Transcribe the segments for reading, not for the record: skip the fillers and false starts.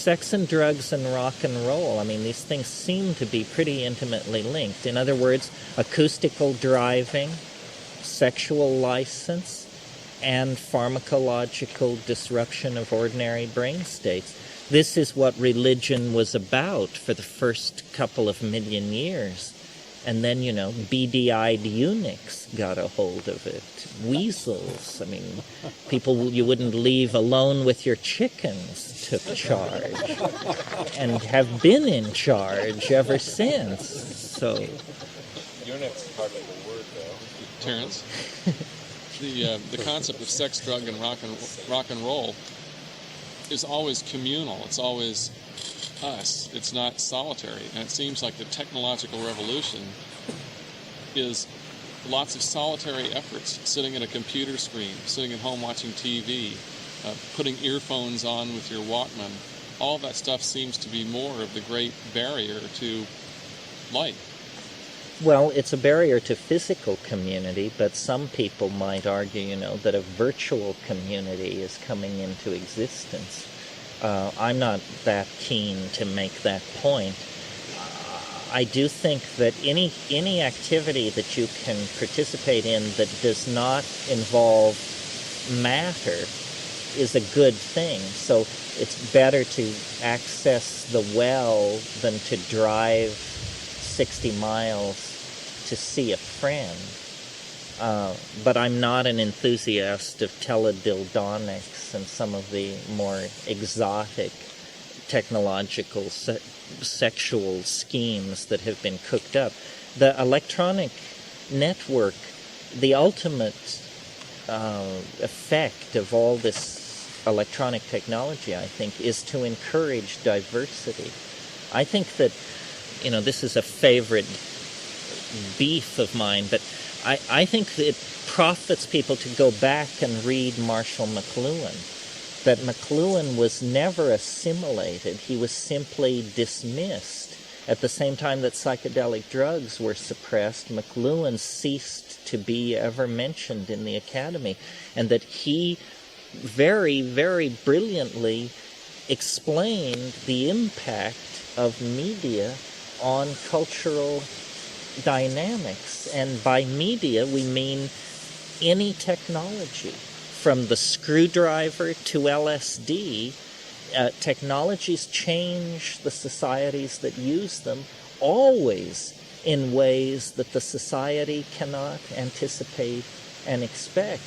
sex and drugs and rock and roll, I mean, these things seem to be pretty intimately linked. In other words, acoustical driving, sexual license, and pharmacological disruption of ordinary brain states. This is what religion was about for the first couple of million years. And then, beady-eyed eunuchs got a hold of it. Weasels, I mean, people you wouldn't leave alone with your chickens took charge and have been in charge ever since. So, eunuch's hardly the word, though. Terence, the concept of sex, drug, and rock and roll is always communal. It's always us. It's not solitary. And it seems like the technological revolution is lots of solitary efforts, sitting at a computer screen, sitting at home watching TV, putting earphones on with your Walkman. All that stuff seems to be more of the great barrier to life. Well, it's a barrier to physical community, but some people might argue, that a virtual community is coming into existence. I'm not that keen to make that point. I do think that any activity that you can participate in that does not involve matter is a good thing. So it's better to access the well than to drive 60 miles to see a friend. But I'm not an enthusiast of teledildonics and some of the more exotic technological sexual schemes that have been cooked up. The electronic network, the ultimate effect of all this electronic technology, I think, is to encourage diversity. I think that, this is a favorite beef of mine, but I think it profits people to go back and read Marshall McLuhan. That McLuhan was never assimilated. He was simply dismissed. At the same time that psychedelic drugs were suppressed, McLuhan ceased to be ever mentioned in the academy. And that he very, very brilliantly explained the impact of media on cultural dynamics. And by media, we mean any technology. From the screwdriver to LSD, technologies change the societies that use them, always in ways that the society cannot anticipate and expect.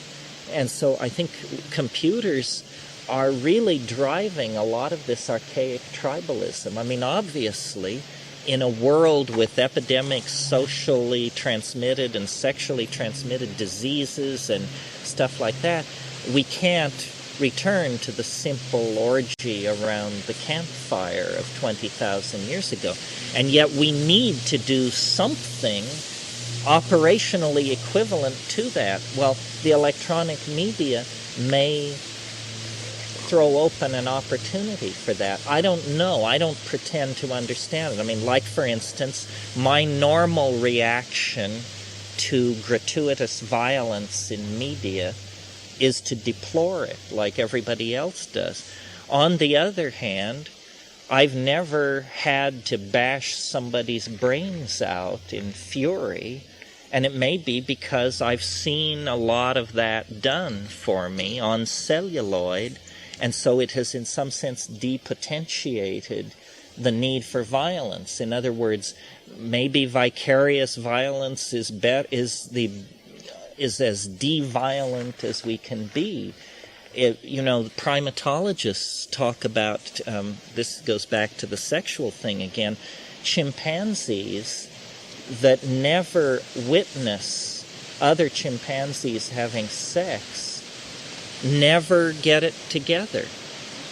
And so I think computers are really driving a lot of this archaic tribalism. I mean, obviously, in a world with epidemics, socially transmitted and sexually transmitted diseases and stuff like that, we can't return to the simple orgy around the campfire of 20,000 years ago. And yet we need to do something operationally equivalent to that. Well, the electronic media may throw open an opportunity for that. I don't know. I don't pretend to understand it. I mean, like, for instance, my normal reaction to gratuitous violence in media is to deplore it like everybody else does. On the other hand, I've never had to bash somebody's brains out in fury, and it may be because I've seen a lot of that done for me on celluloid, and so it has in some sense depotentiated the need for violence. In other words, maybe vicarious violence is as de-violent as we can be. Primatologists talk about, this goes back to the sexual thing again, chimpanzees that never witness other chimpanzees having sex never get it together.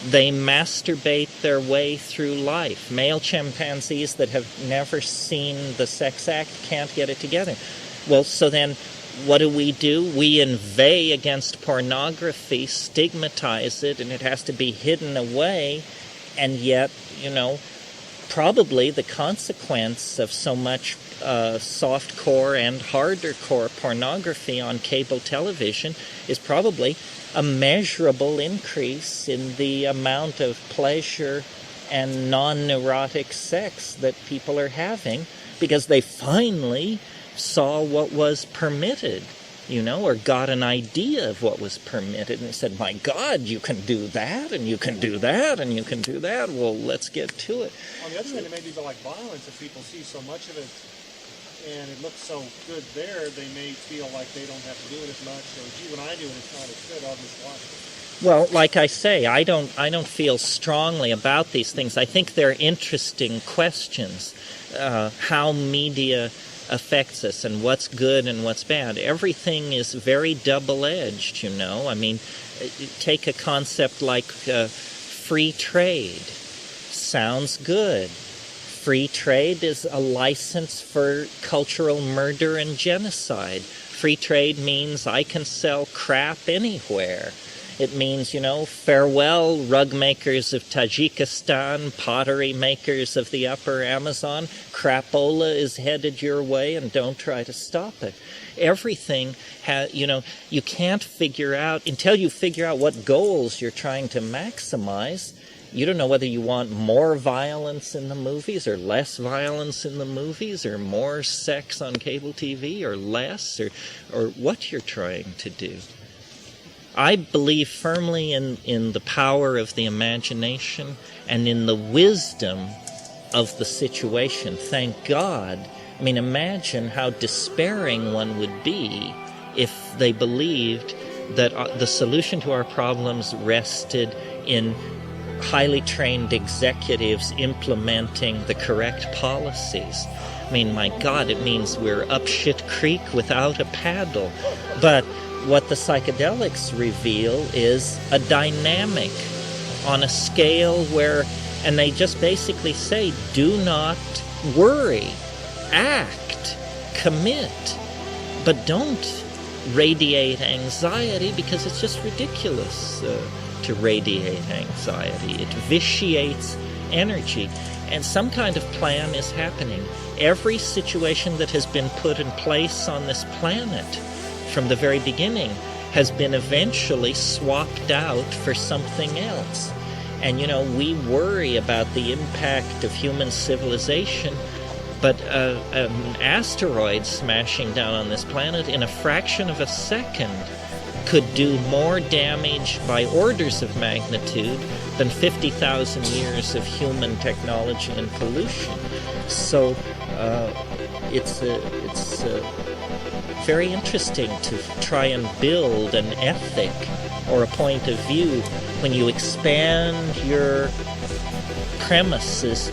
They masturbate their way through life. Male chimpanzees that have never seen the sex act can't get it together. Well, so then what do? We inveigh against pornography, stigmatize it, and it has to be hidden away. And yet, probably the consequence of so much soft-core and harder-core pornography on cable television is probably a measurable increase in the amount of pleasure and non-neurotic sex that people are having because they finally saw what was permitted, or got an idea of what was permitted and said, my God, you can do that, and you can do that, and you can do that. Well, let's get to it. On the other hand, it may be like violence. If people see so much of it and it looks so good there, they may feel like they don't have to do it as much. Or gee, when I do it, it's not as good. I'll just watch it. Well, like I say, I don't feel strongly about these things. I think they're interesting questions. How media affects us and what's good and what's bad. Everything is very double-edged, I mean, take a concept like free trade. Sounds good. Free trade is a license for cultural murder and genocide. Free trade means I can sell crap anywhere. It means, farewell rug makers of Tajikistan, pottery makers of the upper Amazon. Crapola is headed your way and don't try to stop it. Everything has, you can't figure out, until you figure out what goals you're trying to maximize, you don't know whether you want more violence in the movies or less violence in the movies or more sex on cable TV or less or what you're trying to do. I believe firmly in the power of the imagination and in the wisdom of the situation. Thank God. I mean, imagine how despairing one would be if they believed that the solution to our problems rested in highly trained executives implementing the correct policies. I mean, my God, it means we're up shit creek without a paddle. But what the psychedelics reveal is a dynamic on a scale where, and they just basically say, do not worry, act, commit, but don't radiate anxiety because it's just ridiculous to radiate anxiety. It vitiates energy. And some kind of plan is happening. Every situation that has been put in place on this planet from the very beginning has been eventually swapped out for something else. And, we worry about the impact of human civilization, but an asteroid smashing down on this planet in a fraction of a second could do more damage by orders of magnitude than 50,000 years of human technology and pollution. So it's very interesting to try and build an ethic or a point of view when you expand your premises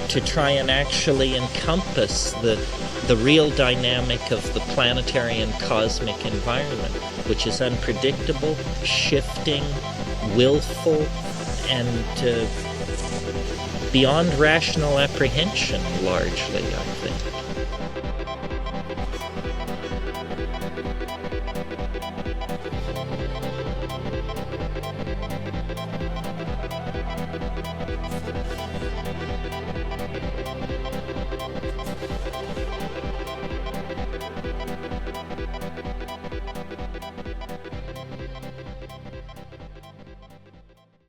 to try and actually encompass the real dynamic of the planetary and cosmic environment, which is unpredictable, shifting, willful, and beyond rational apprehension, largely, I think.